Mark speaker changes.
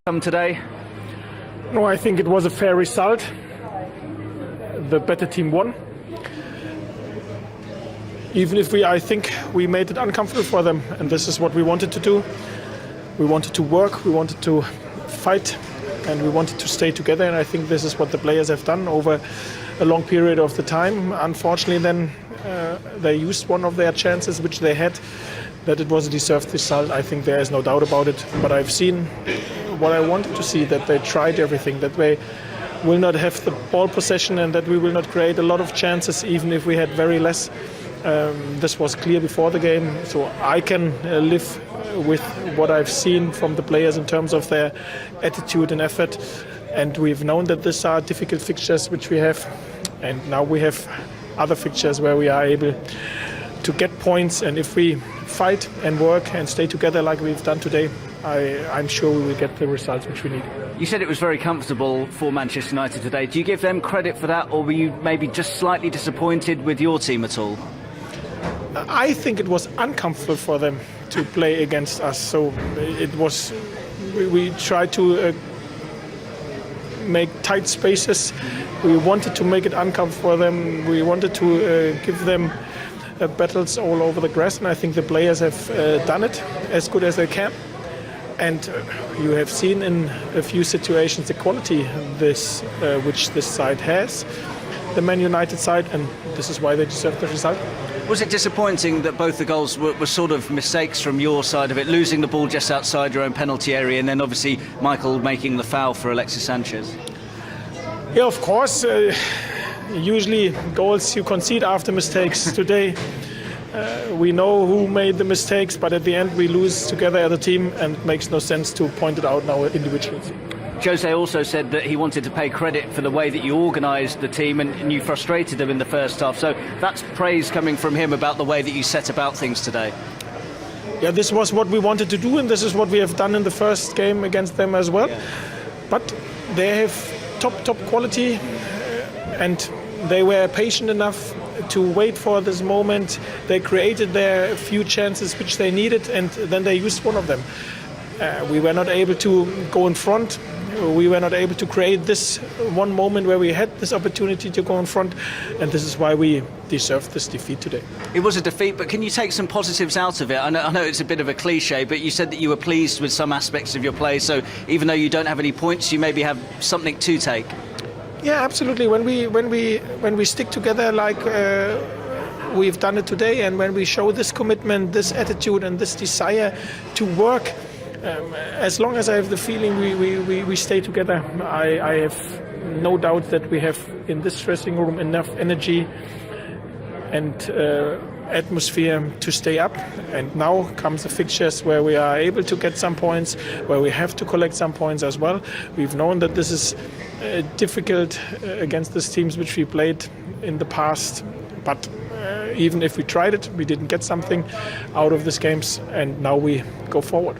Speaker 1: come today?
Speaker 2: No, I think it was a fair result. The better team won. Even if I think we made it uncomfortable for them, and this is what we wanted to do. We wanted to work, we wanted to fight, and we wanted to stay together, and I think this is what the players have done over a long period of the time. Unfortunately, then they used one of their chances which they had, that it was a deserved result. I think there is no doubt about it, but I've seen what I wanted to see, that they tried everything, that they will not have the ball possession and that we will not create a lot of chances even if we had very less. This was clear before the game, so I can live with what I've seen from the players in terms of their attitude and effort. And we've known that these are difficult fixtures which we have, and now we have other fixtures where we are able to get points. And if we fight and work and stay together like we've done today, I'm sure we will get the results which we need.
Speaker 1: You said it was very comfortable for Manchester United today. Do you give them credit for that, or were you maybe just slightly disappointed with your team at all?
Speaker 2: I think it was uncomfortable for them to play against us. So it was. We tried to make tight spaces. We wanted to make it uncomfortable for them. We wanted to give them battles all over the grass, and I think the players have done it as good as they can. And you have seen in a few situations the quality which this side has, the Man United side, and this is why they deserve the result.
Speaker 1: Was it disappointing that both the goals were sort of mistakes from your side of it, losing the ball just outside your own penalty area, and then obviously Michael making the foul for Alexis Sanchez?
Speaker 2: Yeah, of course. Usually goals you concede after mistakes. Today we know who made the mistakes, but at the end we lose together as a team, and it makes no sense to point it out now individually.
Speaker 1: Jose also said that he wanted to pay credit for the way that you organised the team and you frustrated them in the first half. So that's praise coming from him about the way that you set about things today.
Speaker 2: Yeah, this was what we wanted to do, and this is what we have done in the first game against them as well. But they have top quality, and they were patient enough to wait for this moment. They created their few chances which they needed, and then they used one of them. We were not able to go in front. We were not able to create this one moment where we had this opportunity to go in front, and this is why we deserved this defeat today.
Speaker 1: It was a defeat, but can you take some positives out of it? I know it's a bit of a cliche, but you said that you were pleased with some aspects of your play, so even though you don't have any points, you maybe have something to take.
Speaker 2: Yeah, absolutely. When we stick together like we've done it today, and when we show this commitment, this attitude, and this desire to work, as long as I have the feeling we stay together, I have no doubt that we have in this dressing room enough energy and atmosphere to stay up. And now comes the fixtures where we are able to get some points, where we have to collect some points as well. We've known that this is difficult against these teams which we played in the past, but even if we tried it, we didn't get something out of these games, and now we go forward.